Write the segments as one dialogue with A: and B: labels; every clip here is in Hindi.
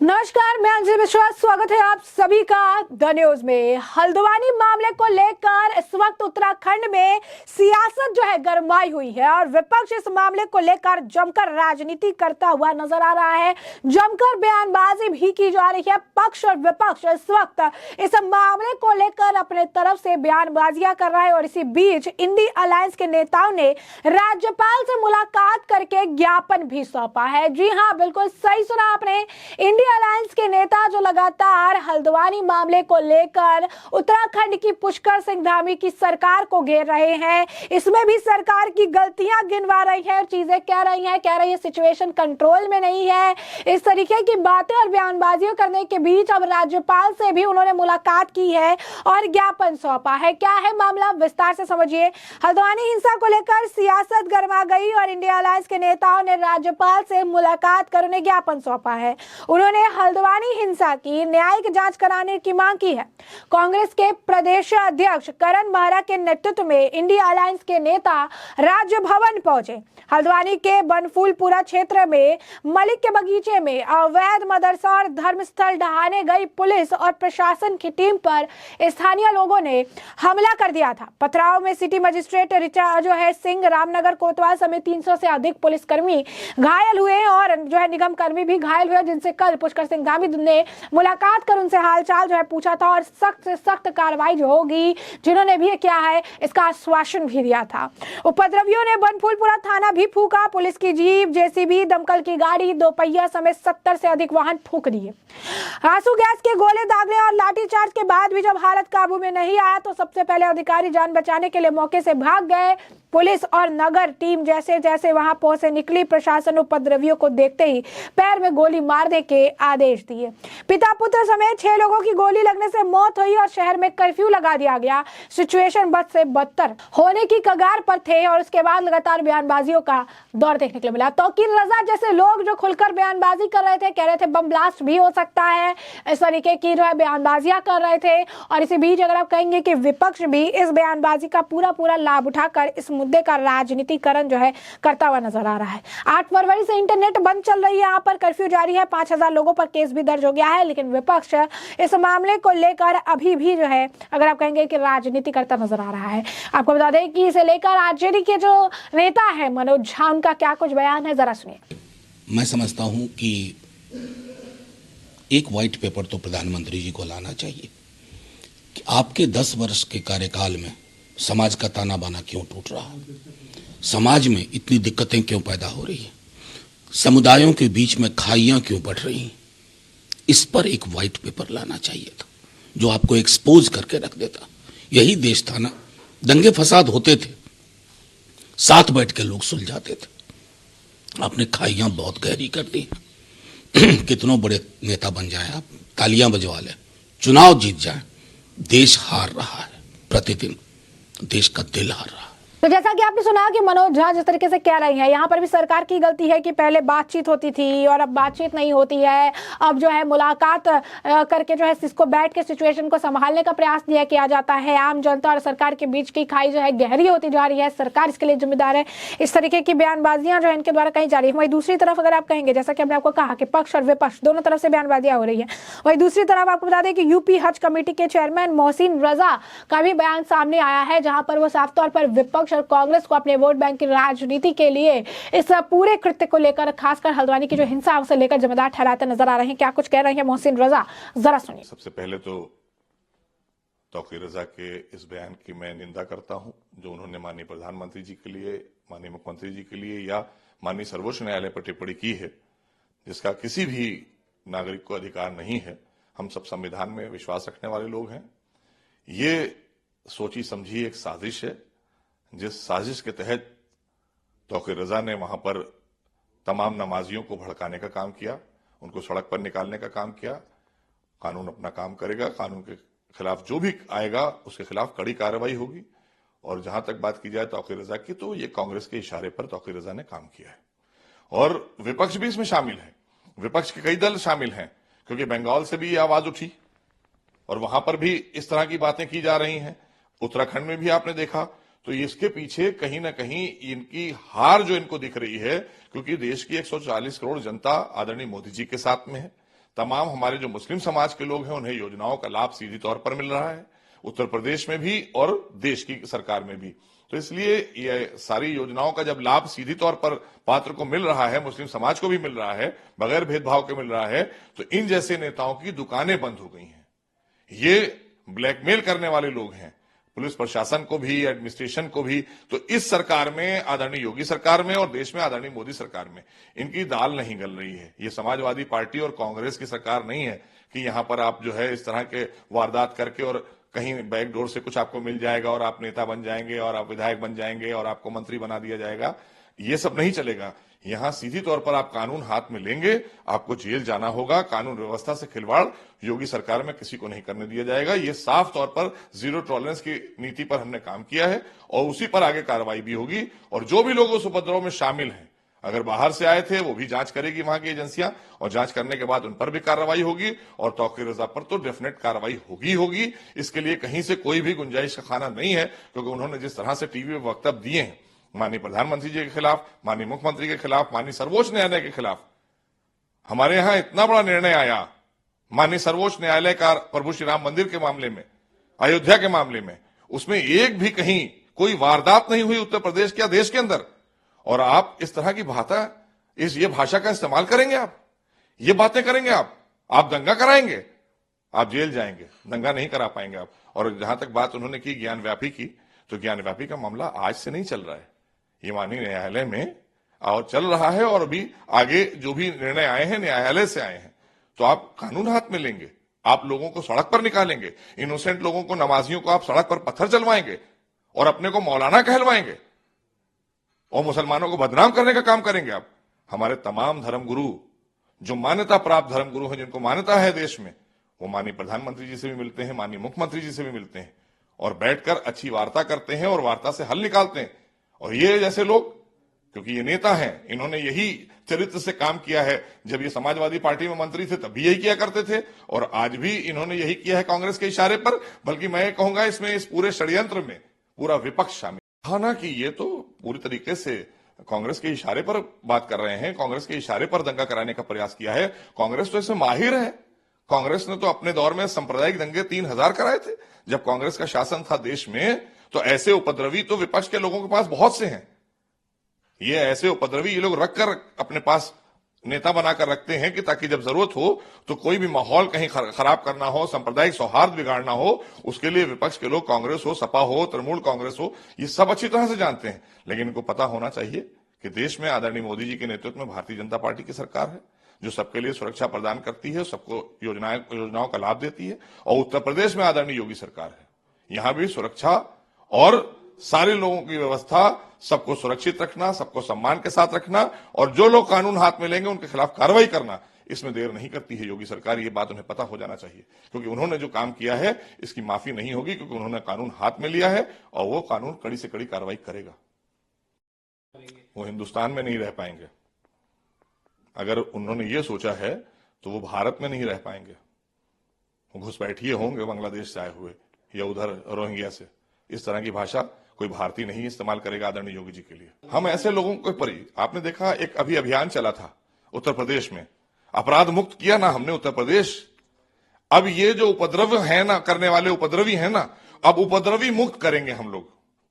A: नमस्कार, मैं अंजलि मिश्रा। स्वागत है आप सभी का द न्यूज में। हल्द्वानी मामले को लेकर इस वक्त उत्तराखंड में सियासत जो है गरमाई हुई है और विपक्ष इस मामले को लेकर जमकर राजनीति करता हुआ नजर आ रहा है। जमकर बयानबाजी भी की जा रही है। पक्ष और विपक्ष इस वक्त इस मामले को लेकर अपने तरफ से बयानबाजियां कर रहा है और इसी बीच इंडी अलायंस के नेताओं ने राज्यपाल से मुलाकात करके ज्ञापन भी सौंपा है। जी हाँ, बिल्कुल सही सुना आपने। इंडी अलायंस के नेता जो लगातार हल्द्वानी मामले को लेकर उत्तराखंड की पुष्कर सिंह धामी की सरकार को घेर रहे हैं, इसमें भी सरकार की गलतियां गिनवा रही है और चीजें कह रही है सिचुएशन कंट्रोल में नहीं है। इस तरीके की बातें और बयानबाजियां करने के बीच अब राज्यपाल से भी उन्होंने मुलाकात की है और ज्ञापन सौंपा है। क्या है मामला, विस्तार से समझिए। हल्द्वानी हिंसा को लेकर सियासत गरमा गई और इंडिया अलायंस के नेताओं ने राज्यपाल से मुलाकात कर उन्हें ज्ञापन सौंपा है। उन्होंने हल्द्वानी हिंसा की न्यायिक जांच कराने की मांग की है। कांग्रेस के प्रदेश अध्यक्ष करण महरा के नेतृत्व में इंडिया अलायंस के नेता राजभवन पहुंचे। हल्द्वानी के बनफूलपुरा क्षेत्र में मलिक के बगीचे में अवैध मदरसा और धर्मस्थल ढहाने गई पुलिस और प्रशासन की टीम पर स्थानीय लोगों ने हमला कर दिया था। पथराव में सिटी मजिस्ट्रेट ऋचा जो है सिंह, रामनगर कोतवाल समेत 300 से अधिक पुलिसकर्मी घायल हुए और जो है निगम कर्मी भी घायल हुए, जिनसे कल पुष्कर सिंह धामी ने मुलाकात कर उनसे हालचाल जो है पूछा था और सख्त से सख्त कार्रवाई जो होगी, जिन्होंने भी क्या है इसका आश्वासन भी दिया था। उपद्रवियों ने बनफूलपुरा थाना भी फूका। पुलिस की जीप, जेसीबी, दमकल की गाड़ी, दोपहिया समेत 70 से अधिक वाहन फूक दिए। आंसू गैस के गोले दागने और लाठीचार्ज के बाद भी जब हालत काबू में नहीं आया तो सबसे पहले अधिकारी जान बचाने के लिए मौके से भाग गए। पुलिस और नगर टीम जैसे जैसे वहां पहुंचे निकली, प्रशासन उपद्रवियों को देखते ही पैर में गोली मारने के आदेश दिए। पिता पुत्र समेत 6 लोगों की गोली लगने से मौत हुई और शहर में कर्फ्यू लगा दिया गया। सिचुएशन बद से बदतर होने की कगार पर थे और उसके बाद लगातार बयानबाजियों का दौर देखने के लिए मिला। तौकीर रजा जैसे लोग जो खुलकर बयानबाजी कर रहे थे, कह रहे थे बम ब्लास्ट भी हो सकता है, इस तरीके की जो है बयानबाजियां कर रहे थे। और इसी बीच अगर आप कहेंगे कि विपक्ष भी इस बयानबाजी का पूरा लाभ उठाकर इस मुद्दे का राजनीतिकरण जो है करता हुआ नजर आ रहा है। 8 फरवरी से इंटरनेट बंद चल रही है, यहाँ पर कर्फ्यू जारी है, 5000 लोगों पर केस भी दर्ज हो गया है, लेकिन विपक्ष इस मामले को लेकर अभी भी जो है अगर आप कहेंगे कि राजनीति करता नजर आ रहा है। आपको बता दें कि इसे लेकर आरजेडी के जो नेता है मनोज झा, उनका क्या कुछ बयान है, जरा सुनिए।
B: मैं समझता हूं कि एक व्हाइट पेपर तो प्रधानमंत्री जी को लाना चाहिए कि आपके 10 वर्ष के कार्यकाल में समाज का ताना बाना क्यों टूट रहा है, समाज में इतनी दिक्कतें क्यों पैदा हो रही है, समुदायों के बीच में खाइयां क्यों बढ़ रही हैं, इस पर एक व्हाइट पेपर लाना चाहिए था जो आपको एक्सपोज करके रख देता। यही देश था ना, दंगे फसाद होते थे, साथ बैठ के लोग सुलझाते थे। आपने खाइयां बहुत गहरी कर दी। कितनों बड़े नेता बन जाएं आप, तालियां बजवा लें, चुनाव जीत जाएं, देश हार रहा है, प्रतिदिन देश का दिल हार रहा है।
A: तो जैसा कि आपने सुना कि मनोज झा जिस तरीके से कह रही हैं, यहाँ पर भी सरकार की गलती है कि पहले बातचीत होती थी और अब बातचीत नहीं होती है। अब जो है मुलाकात करके जो है इसको बैठ के सिचुएशन को संभालने का प्रयास किया जाता है। आम जनता और सरकार के बीच की खाई जो है गहरी होती जा रही है, सरकार इसके लिए जिम्मेदार है। इस तरीके की बयानबाजियां जो है इनके द्वारा कही जा रही है। वहीं दूसरी तरफ अगर आप कहेंगे, जैसा कि हमने आपको कहा कि पक्ष और विपक्ष दोनों तरफ से बयानबाजियां हो रही है, वहीं दूसरी तरफ आपको बता दें कि यूपी हज कमेटी के चेयरमैन मोहसिन रजा का भी बयान सामने आया है, जहां पर वो साफ तौर पर विपक्ष और कांग्रेस को अपने वोट बैंक की राजनीति के लिए इस पूरे कृत्य को लेकर, खासकर हल्द्वानी की जो हिंसा है उसे लेकर जिम्मेदार ठहराते नजर आ रहे हैं। क्या कुछ कह रहे हैं मोहसिन रजा, जरा सुनिए।
C: सबसे पहले तो तौकीर रजा के इस बयान की मैं निंदा करता हूं जो उन्होंने माननीय प्रधानमंत्री जी के लिए, माननीय मुख्यमंत्री जी के लिए या माननीय सर्वोच्च न्यायालय पर टिप्पणी की है, जिसका किसी भी नागरिक को अधिकार नहीं है। हम सब संविधान में विश्वास रखने वाले लोग हैं। ये सोची समझी एक साजिश है, जिस साजिश के तहत तौकीर रजा ने वहां पर तमाम नमाजियों को भड़काने का काम किया, उनको सड़क पर निकालने का काम किया। कानून अपना काम करेगा, कानून के खिलाफ जो भी आएगा उसके खिलाफ कड़ी कार्रवाई होगी। और जहां तक बात की जाए तौकीर रजा की, तो ये कांग्रेस के इशारे पर तौकीर रजा ने काम किया है और विपक्ष भी इसमें शामिल है। विपक्ष के कई दल शामिल हैं, क्योंकि बंगाल से भी ये आवाज उठी और वहां पर भी इस तरह की बातें की जा रही हैं। उत्तराखंड में भी आपने देखा। तो इसके पीछे कहीं ना कहीं इनकी हार जो इनको दिख रही है, क्योंकि देश की 140 करोड़ जनता आदरणीय मोदी जी के साथ में है, तमाम हमारे जो मुस्लिम समाज के लोग हैं उन्हें योजनाओं का लाभ सीधी तौर पर मिल रहा है, उत्तर प्रदेश में भी और देश की सरकार में भी। तो इसलिए ये सारी योजनाओं का जब लाभ सीधी तौर पर पात्र को मिल रहा है, मुस्लिम समाज को भी मिल रहा है, बगैर भेदभाव के मिल रहा है, तो इन जैसे नेताओं की दुकानें बंद हो गई हैं। ये ब्लैकमेल करने वाले लोग हैं, पुलिस प्रशासन को भी, एडमिनिस्ट्रेशन को भी। तो इस सरकार में, आदरणीय योगी सरकार में और देश में आदरणीय मोदी सरकार में इनकी दाल नहीं गल रही है। ये समाजवादी पार्टी और कांग्रेस की सरकार नहीं है कि यहां पर आप जो है इस तरह के वारदात करके और कहीं बैकडोर से कुछ आपको मिल जाएगा और आप नेता बन जाएंगे और आप विधायक बन जाएंगे और आपको मंत्री बना दिया जाएगा। ये सब नहीं चलेगा। यहां सीधी तौर पर आप कानून हाथ में लेंगे, आपको जेल जाना होगा। कानून व्यवस्था से खिलवाड़ योगी सरकार में किसी को नहीं करने दिया जाएगा। ये साफ तौर पर जीरो टॉलरेंस की नीति पर हमने काम किया है और उसी पर आगे कार्रवाई भी होगी। और जो भी लोग उस उपद्रव में शामिल हैं, अगर बाहर से आए थे, वो भी जांच करेगी वहां की एजेंसियां, और जांच करने के बाद उन पर भी कार्रवाई होगी। और तौकीर रजा पर तो डेफिनेट कार्रवाई होगी। इसके लिए कहीं से कोई भी गुंजाइश का खाना नहीं है, क्योंकि उन्होंने जिस तरह से टीवी में वक्तव्य दिए हैं माननीय प्रधानमंत्री जी के खिलाफ, माननीय मुख्यमंत्री के खिलाफ, माननीय सर्वोच्च न्यायालय के खिलाफ। हमारे यहां इतना बड़ा निर्णय आया माननीय सर्वोच्च न्यायालय का प्रभु श्री राम मंदिर के मामले में, अयोध्या के मामले में, उसमें एक भी कहीं कोई वारदात नहीं हुई उत्तर प्रदेश के या देश के अंदर। और आप इस तरह की ये भाषा का इस्तेमाल करेंगे, आप ये बातें करेंगे, आप दंगा कराएंगे, आप जेल जाएंगे, दंगा नहीं करा पाएंगे आप। और जहां तक बात उन्होंने की ज्ञान व्यापी की, तो ज्ञान व्यापी का मामला आज से नहीं चल रहा है, ये माननीय न्यायालय में और चल रहा है। और अभी आगे जो भी निर्णय आए हैं न्यायालय से आए हैं, तो आप कानून हाथ में लेंगे, आप लोगों को सड़क पर निकालेंगे, इनोसेंट लोगों को, नमाजियों को आप सड़क पर पत्थर चलवाएंगे और अपने को मौलाना कहलवाएंगे और मुसलमानों को बदनाम करने का काम करेंगे आप। हमारे तमाम धर्मगुरु, जो मान्यता प्राप्त धर्मगुरु हैं, जिनको मान्यता है देश में, वो माननीय प्रधानमंत्री जी से भी मिलते हैं, माननीय मुख्यमंत्री जी से भी मिलते हैं और बैठकर अच्छी वार्ता करते हैं और वार्ता से हल निकालते हैं। और ये जैसे लोग, क्योंकि ये नेता हैं, इन्होंने यही चरित्र से काम किया है। जब ये समाजवादी पार्टी में मंत्री थे तब भी यही किया करते थे और आज भी इन्होंने यही किया है कांग्रेस के इशारे पर। बल्कि मैं कहूंगा इसमें, इस पूरे षड्यंत्र में पूरा विपक्ष शामिल। हाँ, कि ये तो पूरी तरीके से कांग्रेस के इशारे पर बात कर रहे हैं, कांग्रेस के इशारे पर दंगा कराने का प्रयास किया है। कांग्रेस तो इसमें माहिर है। कांग्रेस ने तो अपने दौर में सांप्रदायिक दंगे 3000 कराए थे जब कांग्रेस का शासन था देश में। तो ऐसे उपद्रवी तो विपक्ष के लोगों के पास बहुत से हैं। ये ऐसे उपद्रवी ये लोग रखकर अपने पास नेता बनाकर रखते हैं कि ताकि जब जरूरत हो तो कोई भी माहौल कहीं खराब करना हो, सांप्रदायिक सौहार्द बिगाड़ना हो, उसके लिए विपक्ष के लोग, कांग्रेस हो, सपा हो, तृणमूल कांग्रेस हो, ये सब अच्छी तरह से जानते हैं। लेकिन इनको पता होना चाहिए कि देश में आदरणीय मोदी जी के नेतृत्व में भारतीय जनता पार्टी की सरकार है, जो सबके लिए सुरक्षा प्रदान करती है, सबको योजनाओं का लाभ देती है। और उत्तर प्रदेश में आदरणीय योगी सरकार है, यहां भी सुरक्षा और सारे लोगों की व्यवस्था, सबको सुरक्षित रखना, सबको सम्मान के साथ रखना और जो लोग कानून हाथ में लेंगे उनके खिलाफ कार्रवाई करना, इसमें देर नहीं करती है योगी सरकार। ये बात उन्हें पता हो जाना चाहिए, क्योंकि उन्होंने जो काम किया है इसकी माफी नहीं होगी, क्योंकि उन्होंने कानून हाथ में लिया है और वो कानून कड़ी से कड़ी कार्रवाई करेगा। वो हिंदुस्तान में नहीं रह पाएंगे। अगर उन्होंने ये सोचा है तो वो भारत में नहीं रह पाएंगे, वो घुसपैठिए होंगे बांग्लादेश से आए हुए या उधर रोहिंग्या से। इस तरह की भाषा कोई भारतीय नहीं इस्तेमाल करेगा आदरणीय योगी जी के लिए। हम ऐसे लोगों को आपने देखा, एक अभी अभियान चला था उत्तर प्रदेश में, अपराध मुक्त किया ना हमने उत्तर प्रदेश। अब ये जो उपद्रव है ना, करने वाले उपद्रवी है ना, अब उपद्रवी मुक्त करेंगे हम लोग।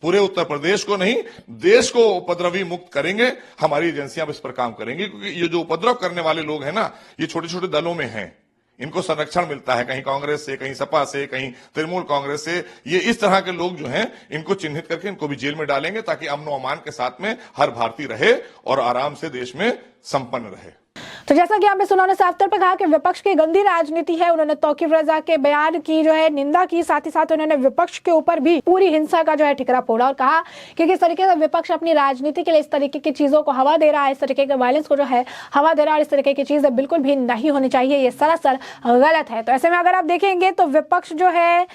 C: पूरे उत्तर प्रदेश को नहीं, देश को उपद्रवी मुक्त करेंगे। हमारी एजेंसियां इस पर काम करेंगी, क्योंकि ये जो उपद्रव करने वाले लोग हैं ना, ये छोटे छोटे दलों में हैं, इनको संरक्षण मिलता है, कहीं कांग्रेस से, कहीं सपा से, कहीं तृणमूल कांग्रेस से। ये इस तरह के लोग जो हैं, इनको चिन्हित करके इनको भी जेल में डालेंगे, ताकि अमन और अमान के साथ में हर भारतीय रहे और आराम से देश में संपन्न रहे।
A: तो जैसा कि आपने सुना, उन्होंने साफ तौर पर कहा कि विपक्ष की गंदी राजनीति है। उन्होंने तौकीर रजा के बयान की जो है निंदा की, साथ ही साथ उन्होंने विपक्ष के ऊपर भी पूरी हिंसा का जो है ठिकरा फोड़ा और कहा कि किस तरीके से विपक्ष अपनी राजनीति के लिए इस तरीके की चीजों को हवा दे रहा है, इस तरीके के वायलेंस को जो है हवा दे रहा है, और इस तरीके की चीजें बिल्कुल भी नहीं होनी चाहिए, ये सरासर गलत है। तो ऐसे में अगर आप देखेंगे तो विपक्ष जो है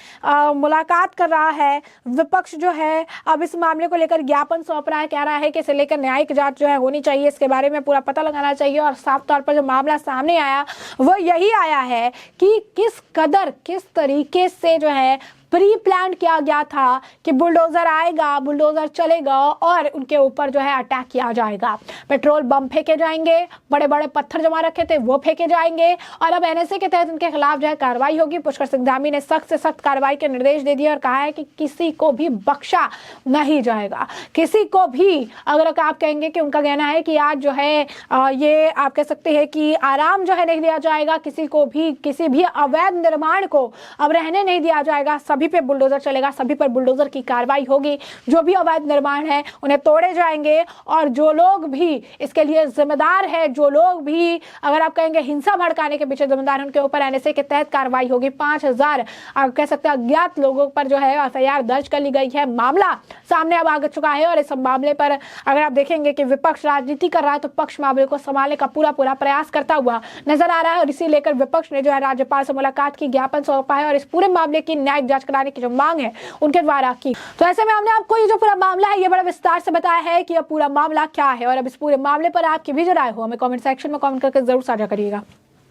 A: मुलाकात कर रहा है, विपक्ष जो है अब इस मामले को लेकर ज्ञापन सौंप रहा है, कह रहा है कि इसे लेकर न्यायिक जांच जो है होनी चाहिए, इसके बारे में पूरा पता लगाना चाहिए। और साफ तौर पर जो मामला सामने आया वो यही आया है कि किस तरीके से जो है प्री प्लान किया गया था कि बुलडोजर आएगा, बुलडोजर चलेगा और उनके ऊपर जो है अटैक किया जाएगा। पेट्रोल बम फेंके जाएंगे, बड़े बड़े पत्थर जमा रखे थे वो फेंके जाएंगे और अब एनएसए के तहत उनके खिलाफ जो है कार्रवाई होगी। पुष्कर सिंह धामी ने सख्त से सख्त कार्रवाई के निर्देश दे दिए और कहा है कि किसी को भी बख्शा नहीं जाएगा। किसी को भी, अगर आप कहेंगे कि उनका कहना है कि आज जो है ये आप कह सकते हैं कि आराम जो है नहीं दिया जाएगा, किसी को भी, किसी भी अवैध निर्माण को अब रहने नहीं दिया जाएगा, सभी पे बुलडोजर चलेगा, सभी पर बुलडोजर की कार्रवाई होगी। जो भी अवैध निर्माण है उन्हें तोड़े जाएंगे और जो लोग भी इसके लिए जिम्मेदार है, जो लोग भी अगर आप कहेंगे हिंसा भड़काने के पीछे जिम्मेदार है, उनके ऊपर एनएसए के तहत कार्रवाई होगी। 5000 आप कह सकते हैं अज्ञात लोगों पर जो है एफआईआर दर्ज कर ली गई है। मामला सामने अब आ चुका है और इस मामले पर अगर आप देखेंगे कि विपक्ष राजनीति कर रहा है तो पक्ष मामले को संभालने का पूरा प्रयास करता हुआ नजर आ रहा है और इसी लेकर विपक्ष ने जो है राज्यपाल से मुलाकात की, ज्ञापन सौंपा है और इस पूरे मामले की न्यायिक जांच कराने की जो मांग है उनके द्वारा की। तो ऐसे में हमने आपको ये जो पूरा मामला है ये बड़ा विस्तार से बताया है कि अब पूरा मामला क्या है और अब इस पूरे मामले पर आपकी भी जो राय हो हमें कमेंट सेक्शन में कमेंट करके जरूर साझा करिएगा।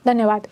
A: धन्यवाद।